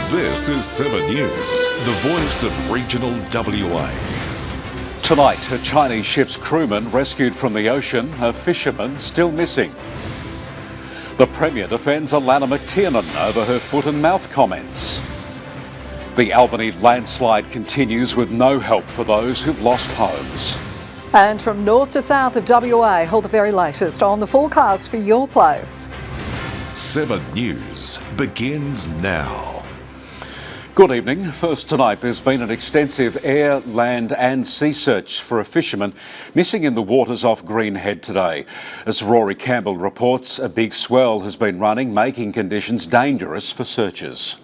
This is 7 News, the voice of regional WA. Tonight, a Chinese ship's crewman rescued from the ocean, a fisherman still missing. The Premier defends Alana McTiernan over her foot and mouth comments. The Albany landslide continues with no help for those who've lost homes. And from north to south of WA, hold the very latest on the forecast for your place. 7 News begins now. Good evening. First tonight, there's been an extensive air, land and sea search for a fisherman missing in the waters off Green Head today. As Rory Campbell reports, a big swell has been running, making conditions dangerous for searchers.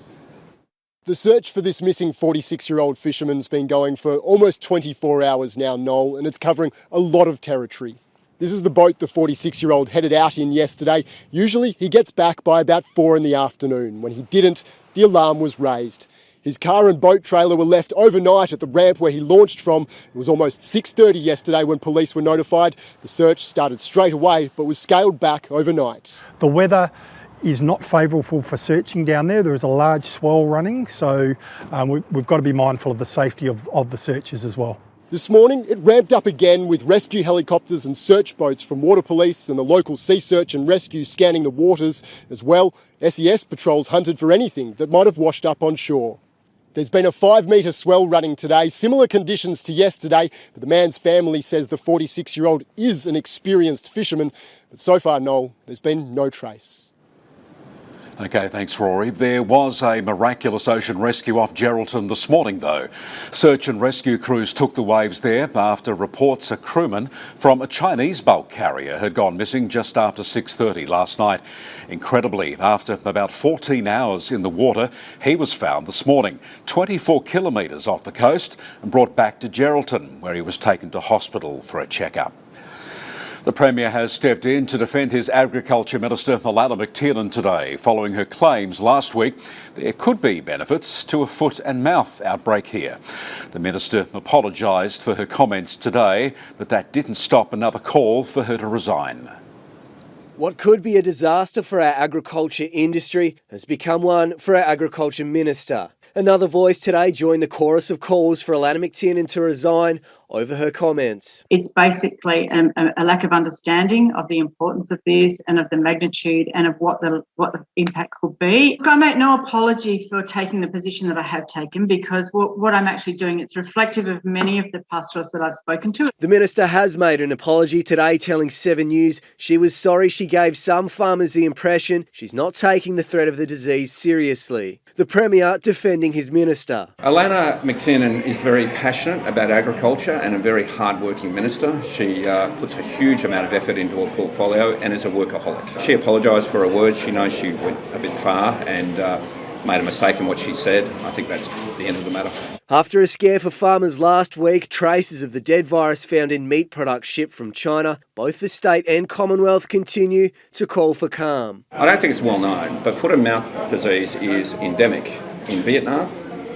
The search for this missing 46-year-old fisherman's been going for almost 24 hours now, Noel, and it's covering a lot of territory. This is the boat the 46-year-old headed out in yesterday. Usually he gets back by about 4 in the afternoon. When he didn't, the alarm was raised. His car and boat trailer were left overnight at the ramp where he launched from. It was almost 6:30 yesterday when police were notified. The search started straight away but was scaled back overnight. The weather is not favourable for searching down there. There is a large swell running, so we've got to be mindful of the safety of the searchers as well. This morning, it ramped up again with rescue helicopters and search boats from Water Police and the local Sea Search and Rescue scanning the waters. As well, SES patrols hunted for anything that might have washed up on shore. There's been a 5-metre swell running today, similar conditions to yesterday, but the man's family says the 46-year-old is an experienced fisherman. But so far, Noel, there's been no trace. OK, thanks, Rory. There was a miraculous ocean rescue off Geraldton this morning, though. Search and rescue crews took the waves there after reports a crewman from a Chinese bulk carrier had gone missing just after 6:30 last night. Incredibly, after about 14 hours in the water, he was found this morning, 24 kilometres off the coast, and brought back to Geraldton, where he was taken to hospital for a checkup. The Premier has stepped in to defend his Agriculture Minister Alana McTiernan today, following her claims last week there could be benefits to a foot and mouth outbreak here. The Minister apologised for her comments today, but that didn't stop another call for her to resign. What could be a disaster for our agriculture industry has become one for our Agriculture Minister. Another voice today joined the chorus of calls for Alana McTiernan to resign over her comments. It's basically a lack of understanding of the importance of this and of the magnitude and of what the impact could be. Look, I make no apology for taking the position that I have taken, because what I'm actually doing, it's reflective of many of the pastoralists that I've spoken to. The Minister has made an apology today, telling 7 News she was sorry she gave some farmers the impression she's not taking the threat of the disease seriously. The Premier defending his minister. Alana McTiernan is very passionate about agriculture and a very hard-working minister. She puts a huge amount of effort into her portfolio and is a workaholic. She apologised for her words. She knows she went a bit far and made a mistake in what she said. I think that's the end of the matter. After a scare for farmers last week, traces of the dead virus found in meat products shipped from China, both the state and Commonwealth continue to call for calm. I don't think it's well known, but foot and mouth disease is endemic in Vietnam,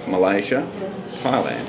Malaysia, Thailand,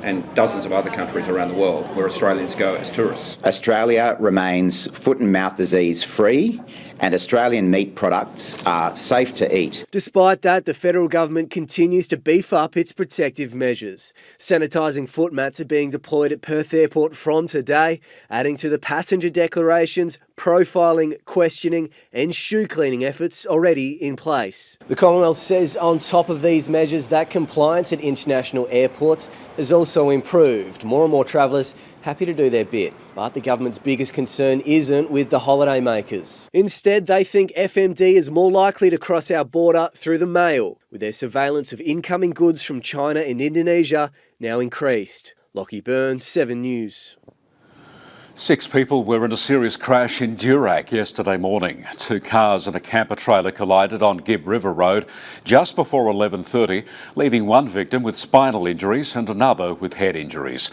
and dozens of other countries around the world where Australians go as tourists. Australia remains foot and mouth disease free, and Australian meat products are safe to eat. Despite that, the federal government continues to beef up its protective measures. Sanitising foot mats are being deployed at Perth Airport from today, adding to the passenger declarations, profiling, questioning and shoe cleaning efforts already in place. The Commonwealth says on top of these measures that compliance at international airports has also improved. More and more travellers happy to do their bit, but the government's biggest concern isn't with the holiday makers. Instead, they think FMD is more likely to cross our border through the mail, with their surveillance of incoming goods from China and Indonesia now increased. Lockie Burns, 7 News. 6 people were in a serious crash in Durack yesterday morning. 2 cars and a camper trailer collided on Gibb River Road just before 11:30, leaving one victim with spinal injuries and another with head injuries.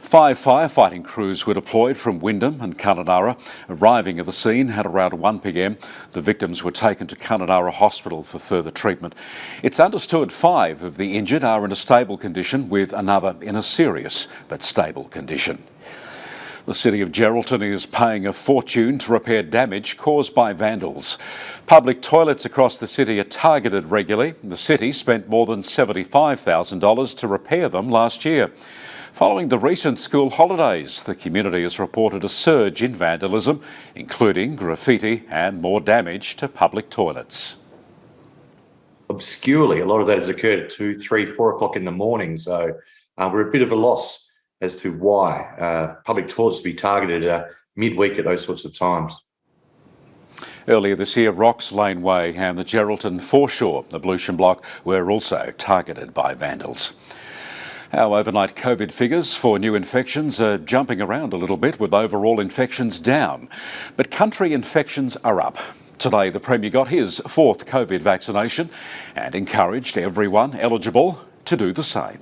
5 firefighting crews were deployed from Wyndham and Kununurra, arriving at the scene at around 1 p.m. The victims were taken to Kununurra Hospital for further treatment. It's understood 5 of the injured are in a stable condition, with another in a serious but stable condition. The city of Geraldton is paying a fortune to repair damage caused by vandals. Public toilets across the city are targeted regularly. The city spent more than $75,000 to repair them last year. Following the recent school holidays, the community has reported a surge in vandalism, including graffiti and more damage to public toilets. Obscurely, a lot of that has occurred at 2, 3, 4 o'clock in the morning, so we're a bit of a loss as to why public toilets be targeted midweek at those sorts of times. Earlier this year, Rocks Laneway and the Geraldton foreshore, the Bluesham block, were also targeted by vandals. Our overnight COVID figures for new infections are jumping around a little bit, with overall infections down. But country infections are up. Today, the Premier got his 4th COVID vaccination and encouraged everyone eligible to do the same.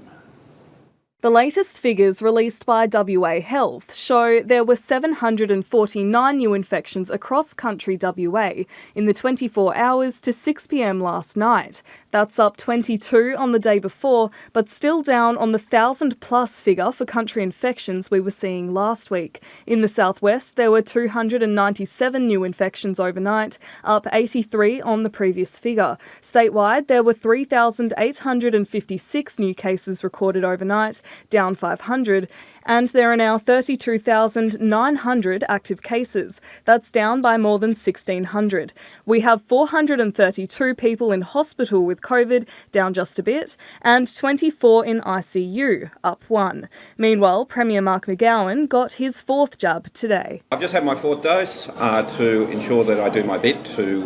The latest figures released by WA Health show there were 749 new infections across country WA in the 24 hours to 6 p.m. last night. That's up 22 on the day before, but still down on the 1,000-plus figure for country infections we were seeing last week. In the southwest, there were 297 new infections overnight, up 83 on the previous figure. Statewide, there were 3,856 new cases recorded overnight, down 500, and there are now 32,900 active cases. That's down by more than 1,600. We have 432 people in hospital with COVID, down just a bit, and 24 in ICU, up 1. Meanwhile, Premier Mark McGowan got his 4th jab today. I've just had my 4th dose to ensure that I do my bit to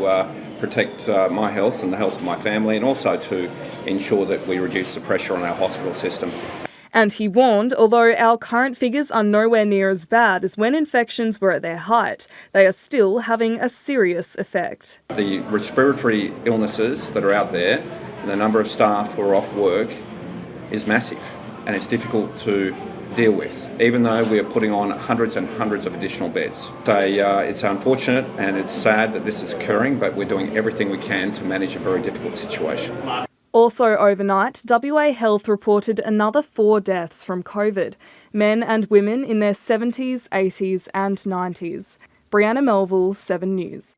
protect my health and the health of my family, and also to ensure that we reduce the pressure on our hospital system. And he warned, although our current figures are nowhere near as bad as when infections were at their height, they are still having a serious effect. The respiratory illnesses that are out there, and the number of staff who are off work is massive, and it's difficult to deal with, even though we are putting on hundreds and hundreds of additional beds. So it's unfortunate and it's sad that this is occurring, but we're doing everything we can to manage a very difficult situation. Also overnight, WA Health reported another 4 deaths from COVID, men and women in their 70s, 80s and 90s. Brianna Melville, 7 News.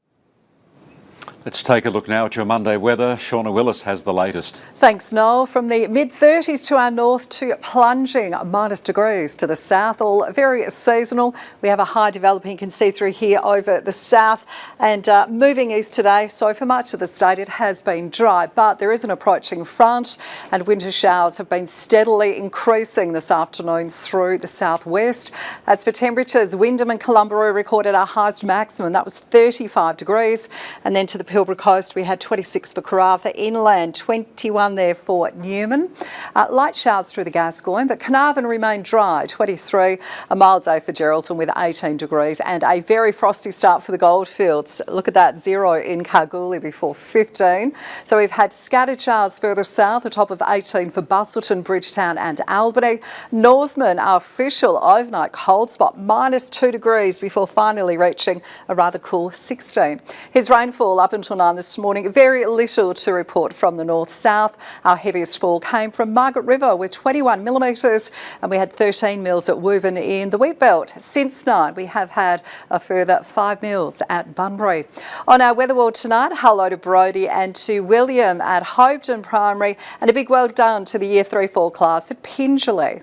Let's take a look now at your Monday weather. Shauna Willis has the latest. Thanks, Noel. From the mid-30s to our north to plunging -degrees to the south, all very seasonal. We have a high developing, you can see through here over the south, and moving east today. So for much of the state it has been dry, but there is an approaching front and winter showers have been steadily increasing this afternoon through the southwest. As for temperatures, Wyndham and Columbaroo recorded our highest maximum. That was 35 degrees. And then to the Pilbara coast, we had 26 for Karratha, inland 21 there for Newman. Light showers through the Gascoyne, but Carnarvon remained dry, 23. A mild day for Geraldton with 18 degrees and a very frosty start for the Goldfields. Look at that, 0 in Kalgoorlie before 15. So we've had scattered showers further south, a top of 18 for Busselton, Bridgetown and Albany. Norseman, our official overnight cold spot, -2 degrees before finally reaching a rather cool 16. His rainfall up until 9 this morning, very little to report from the north-south. Our heaviest fall came from Margaret River with 21 millimetres, and we had 13 mils at Woburn in the Wheatbelt. Since 9, we have had a further 5 mils at Bunbury. On our weather wall tonight, hello to Brodie and to William at Hopetoun Primary, and a big well done to the Year 3-4 class at Pingelly.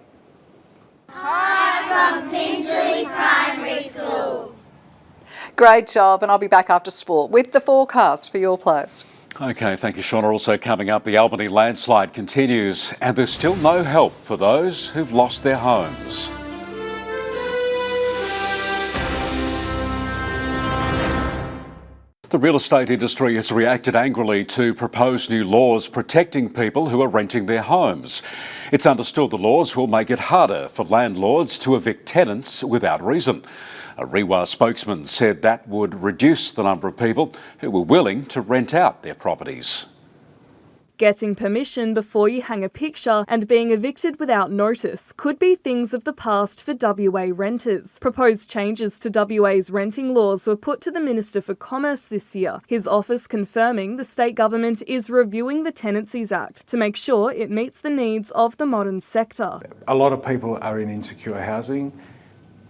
Hi from Pingelly Primary School. Great job, and I'll be back after sport with the forecast for your place. OK, thank you, Shauna. Also coming up, the Albany landslide continues and there's still no help for those who've lost their homes. The real estate industry has reacted angrily to proposed new laws protecting people who are renting their homes. It's understood the laws will make it harder for landlords to evict tenants without reason. A REWA spokesman said that would reduce the number of people who were willing to rent out their properties. Getting permission before you hang a picture and being evicted without notice could be things of the past for WA renters. Proposed changes to WA's renting laws were put to the Minister for Commerce this year, his office confirming the state government is reviewing the Tenancies Act to make sure it meets the needs of the modern sector. A lot of people are in insecure housing.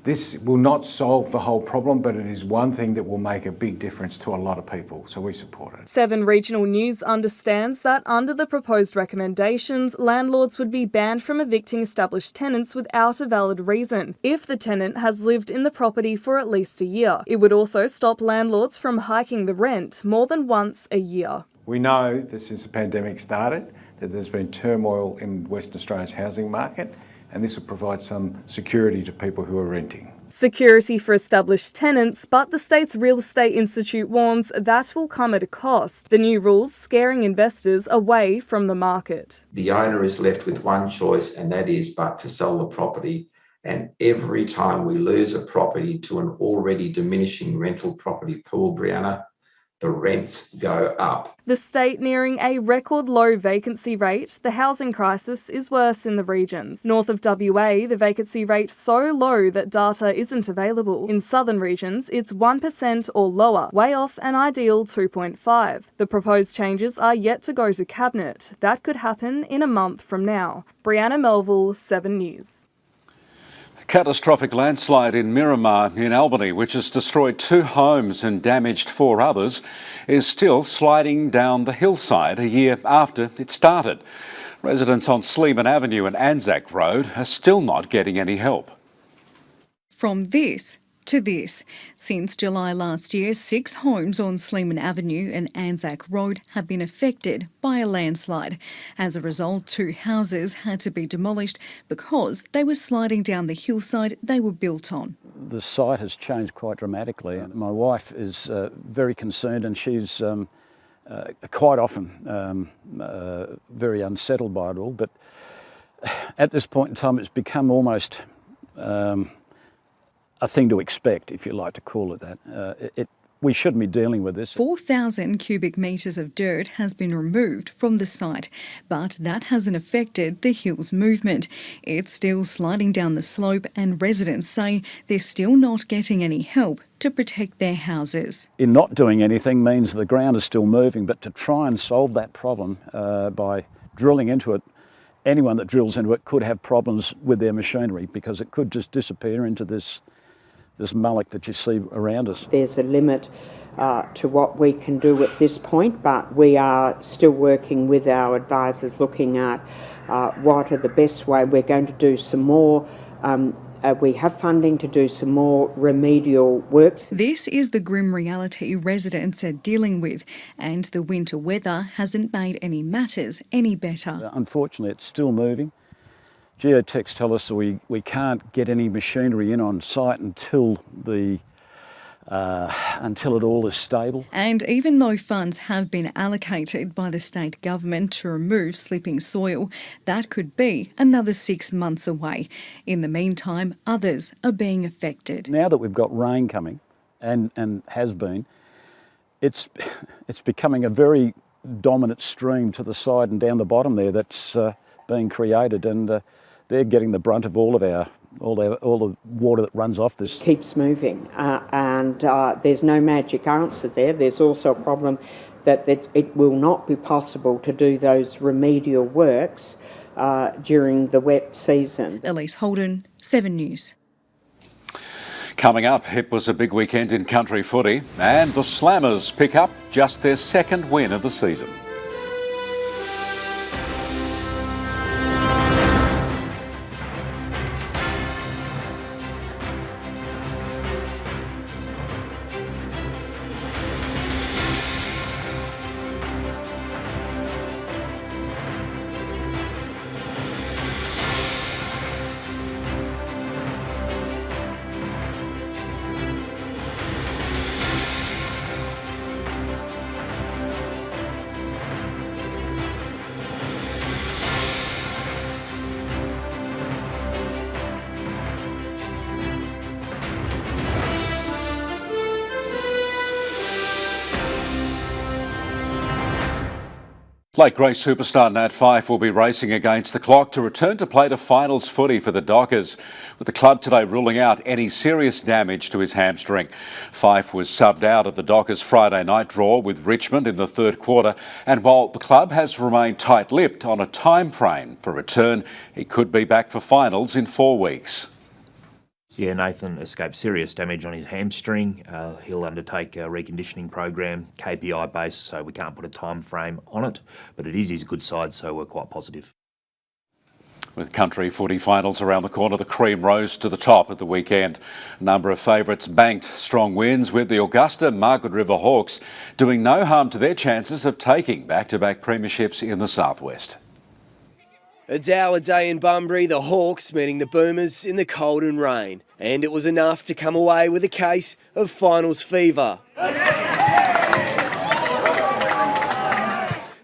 This will not solve the whole problem, but it is one thing that will make a big difference to a lot of people, so we support it. 7 Regional News understands that under the proposed recommendations, landlords would be banned from evicting established tenants without a valid reason if the tenant has lived in the property for at least a year. It would also stop landlords from hiking the rent more than once a year. We know that since the pandemic started that there's been turmoil in Western Australia's housing market, and this will provide some security to people who are renting. Security for established tenants, but the state's Real Estate Institute warns that will come at a cost. The new rules scaring investors away from the market. The owner is left with one choice, and that is but to sell the property. And every time we lose a property to an already diminishing rental property pool, Brianna, the rents go up. The state nearing a record low vacancy rate, the housing crisis is worse in the regions. North of WA, the vacancy rate so low that data isn't available. In southern regions, it's 1% or lower, way off an ideal 2.5. The proposed changes are yet to go to Cabinet. That could happen in a month from now. Brianna Melville, 7 News. Catastrophic landslide in Miramar in Albany, which has destroyed 2 homes and damaged 4 others, is still sliding down the hillside a year after it started. Residents on Sleeman Avenue and Anzac Road are still not getting any help. From this to this. Since July last year, 6 homes on Sleeman Avenue and Anzac Road have been affected by a landslide. As a result, 2 houses had to be demolished because they were sliding down the hillside they were built on. The site has changed quite dramatically. My wife is very concerned, and she's quite often very unsettled by it all. But at this point in time, it's become almost a thing to expect, if you like to call it that. We shouldn't be dealing with this. 4,000 cubic metres of dirt has been removed from the site, but that hasn't affected the hill's movement. It's still sliding down the slope, and residents say they're still not getting any help to protect their houses. In not doing anything means the ground is still moving, but to try and solve that problem by drilling into it, anyone that drills into it could have problems with their machinery, because it could just disappear into this mullock that you see around us. There's a limit to what we can do at this point, but we are still working with our advisors looking at what are the best way. We're going to do some more, we have funding to do some more remedial works. This is the grim reality residents are dealing with, and the winter weather hasn't made any matters any better. Unfortunately, it's still moving. Geotechs tell us we can't get any machinery in on site until it all is stable. And even though funds have been allocated by the state government to remove slipping soil, that could be another 6 months away. In the meantime, others are being affected. Now that we've got rain coming, and has been, it's becoming a very dominant stream to the side and down the bottom there that's being created, and they're getting the brunt of all the water that runs off this. Keeps moving, and there's no magic answer there. There's also a problem that it will not be possible to do those remedial works during the wet season. Elise Holden, 7 News. Coming up, it was a big weekend in country footy, and the Slammers pick up just their 2nd win of the season. Lake Grace superstar Nat Fyfe will be racing against the clock to return to play the finals footy for the Dockers, with the club today ruling out any serious damage to his hamstring. Fyfe was subbed out of the Dockers Friday night draw with Richmond in the 3rd quarter, and while the club has remained tight-lipped on a time frame for return, he could be back for finals in 4 weeks. Yeah, Nathan escaped serious damage on his hamstring. He'll undertake a reconditioning program, KPI based, so we can't put a time frame on it, but it is his good side, so we're quite positive. With country footy finals around the corner, the cream rose to the top at the weekend. A number of favourites banked strong wins, with the Augusta Margaret River Hawks doing no harm to their chances of taking back-to-back premierships in the southwest. A dour day in Bunbury, the Hawks meeting the Boomers in the cold and rain. And it was enough to come away with a case of finals fever.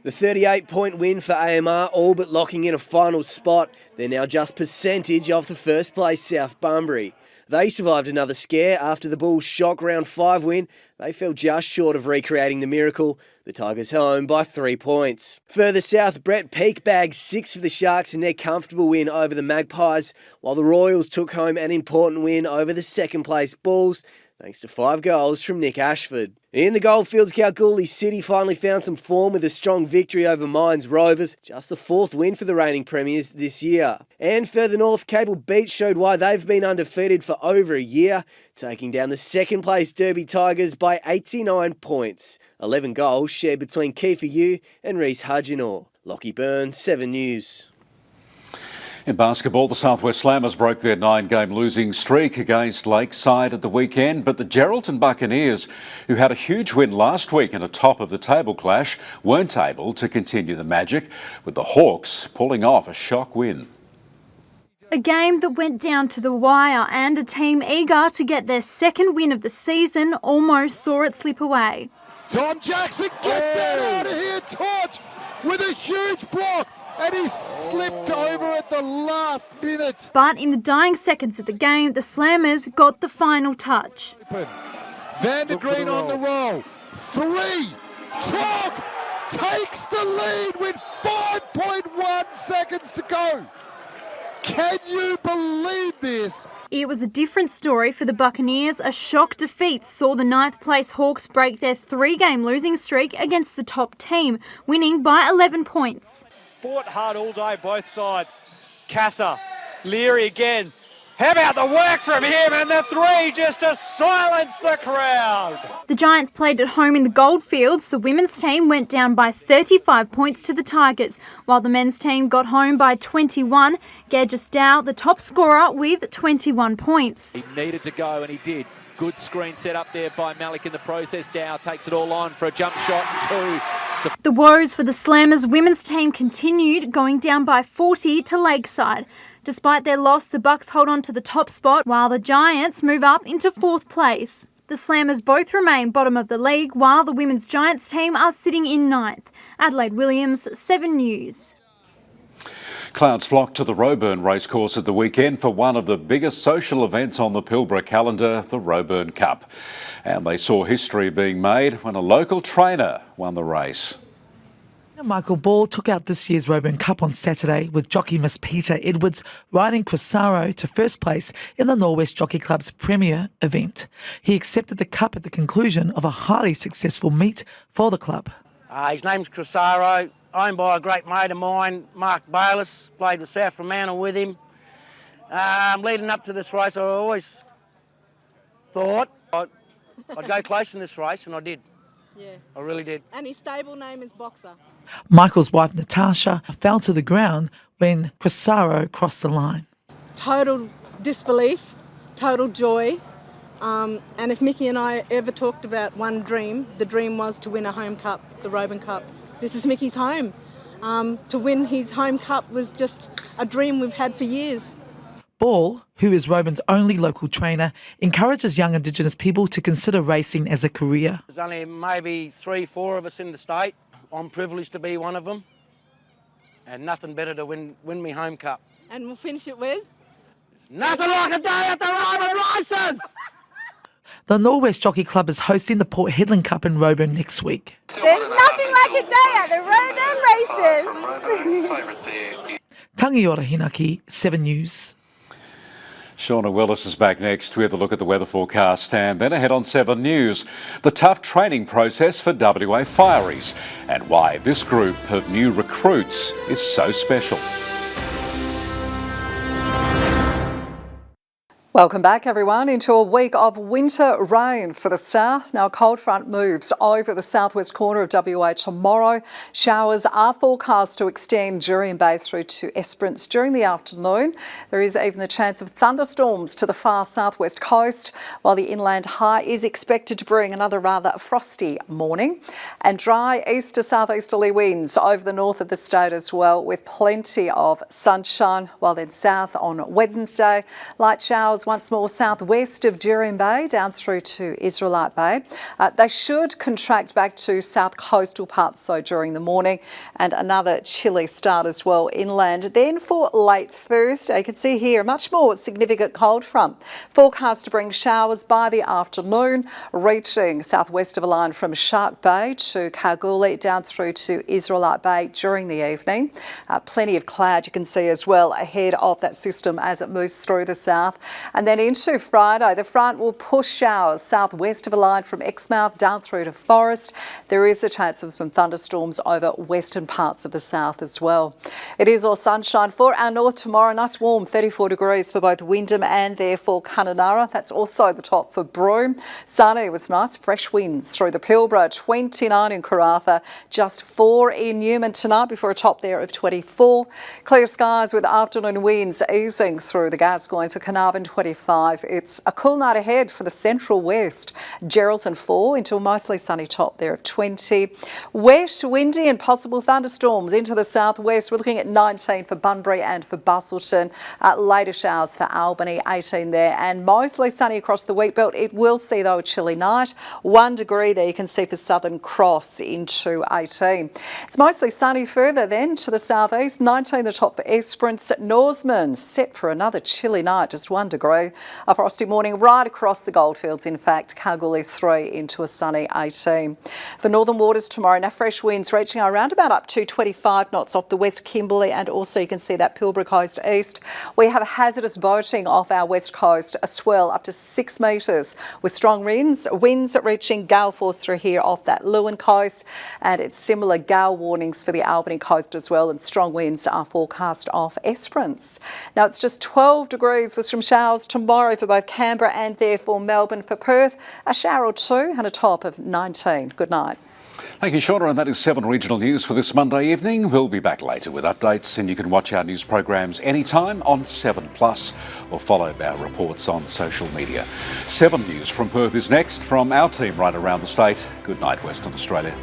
The 38-point win for AMR, all but locking in a final spot. They're now just percentage of the first place South Bunbury. They survived another scare after the Bulls' shock round 5 win. They fell just short of recreating the miracle. The Tigers home by 3 points. Further south, Brett Peake bagged 6 for the Sharks in their comfortable win over the Magpies, while the Royals took home an important win over the second place Bulls, thanks to 5 goals from Nick Ashford. In the Goldfields, Kalgoorlie City finally found some form with a strong victory over Mines Rovers, just the 4th win for the reigning premiers this year. And further north, Cable Beach showed why they've been undefeated for over a year, taking down the second place Derby Tigers by 89 points. 11 goals shared between Kiefer Yu and Reece Hudgenor. Lockie Byrne, 7 News. In basketball, the Southwest Slammers broke their 9-game losing streak against Lakeside at the weekend, but the Geraldton Buccaneers, who had a huge win last week in a top-of-the-table clash, weren't able to continue the magic, with the Hawks pulling off a shock win. A game that went down to the wire, and a team eager to get their second win of the season almost saw it slip away. Tom Jackson, get that out of here, Torch, with a huge block. And he slipped over at the last minute. But in the dying seconds of the game, the Slammers got the final touch. Van der Green on the roll. 3. Talk takes the lead with 5.1 seconds to go. Can you believe this? It was a different story for the Buccaneers. A shock defeat saw the 9th place Hawks break their 3-game losing streak against the top team, winning by 11 points. Fought hard all day, both sides. Casa, Leary again. How about the work from him and the 3 just to silence the crowd? The Giants played at home in the Goldfields. The women's team went down by 35 points to the Tigers, while the men's team got home by 21. Gedges Dow, the top scorer, with 21 points. He needed to go and he did. Good screen set up there by Malik in the process. Dow takes it all on for a jump shot and 2. The woes for the Slammers women's team continued, going down by 40 to Lakeside. Despite their loss, the Bucks hold on to the top spot, while the Giants move up into 4th place. The Slammers both remain bottom of the league, while the women's Giants team are sitting in 9th. Adelaide Williams, 7 News. Crowds flocked to the Roebourne racecourse at the weekend for one of the biggest social events on the Pilbara calendar, the Roebourne Cup. And they saw history being made when a local trainer won the race. Michael Ball took out this year's Roebourne Cup on Saturday, with jockey Miss Peter Edwards riding Crosaro to first place in the Norwest Jockey Club's premier event. He accepted the cup at the conclusion of a highly successful meet for the club. His name's Crosaro, owned by a great mate of mine, Mark Bayliss. Played with South Fremantle with him. Leading up to this race, I always thought I'd go close in this race, and I did. Yeah. I really did. And his stable name is Boxer. Michael's wife Natasha fell to the ground when Crosaro crossed the line. Total disbelief, total joy. And if Mickey and I ever talked about one dream, the dream was to win a home cup, the Roebourne Cup. This is Mickey's home. To win his home cup was just a dream we've had for years. Ball, who is Roebourne's only local trainer, encourages young Indigenous people to consider racing as a career. There's only maybe 3, 4 of us in the state. I'm privileged to be one of them. And nothing better to win me home cup. And we'll finish it with? Nothing like a day at the Roebourne Races! The Norwest Jockey Club is hosting the Port Hedland Cup in Roebourne next week. There's nothing like a day at the Roebourne Races. Tangiora Hinaki, 7 News. Shauna Willis is back next with a look at the weather forecast, and then ahead on 7 News, the tough training process for WA Fireys and why this group of new recruits is so special. Welcome back, everyone, into a week of winter rain for the south. Now, a cold front moves over the southwest corner of WA tomorrow. Showers are forecast to extend Jurien Bay through to Esperance during the afternoon. There is even the chance of thunderstorms to the far southwest coast, while the inland high is expected to bring another rather frosty morning. And dry east to southeasterly winds over the north of the state as well, with plenty of sunshine, while then south on Wednesday, light showers once more southwest of Jurien Bay down through to Israelite Bay. They should contract back to south coastal parts though during the morning, and another chilly start as well inland. Then for late Thursday, you can see here a much more significant cold front forecast to bring showers by the afternoon, reaching southwest of a line from Shark Bay to Kalgoorlie down through to Israelite Bay during the evening. Plenty of cloud you can see as well ahead of that system as it moves through the south. And then into Friday, the front will push showers southwest of a line from Exmouth down through to Forest. There is a chance of some thunderstorms over western parts of the south as well. It is all sunshine for our north tomorrow. Nice warm 34 degrees for both Wyndham and therefore Kununurra. That's also the top for Broome. Sunny with nice fresh winds through the Pilbara. 29 in Karratha, just 4 in Newman tonight before a top there of 24. Clear skies with afternoon winds easing through the Gascoyne for Carnarvon 25. It's a cool night ahead for the central west. Geraldton 4 into a mostly sunny top there of 20. Wet, windy and possible thunderstorms into the southwest. We're looking at 19 for Bunbury and for Busselton. Later showers for Albany, 18 there, and mostly sunny across the wheat belt. It will see though a chilly night. 1 degree there you can see for Southern Cross into 18. It's mostly sunny further then to the southeast. 19 the top for Esperance. Norseman set for another chilly night, just 1 degree. A frosty morning right across the goldfields, in fact. Kalgoorlie 3 into a sunny 18. For Northern Waters tomorrow, now fresh winds reaching around about up to 25 knots off the West Kimberley, and also you can see that Pilbara coast east. We have hazardous boating off our west coast, a swell up to 6 metres with strong winds reaching gale force through here off that Lewin coast, and it's similar gale warnings for the Albany coast as well, and strong winds are forecast off Esperance. Now it's just 12 degrees with some showers tomorrow for both Canberra and therefore Melbourne. For Perth, a shower or two and a top of 19. Good night. Thank you, Shauna, and that is 7 Regional News for this Monday evening. We'll be back later with updates, and you can watch our news programs anytime on 7plus or follow our reports on social media. 7 News from Perth is next from our team right around the state. Good night, Western Australia.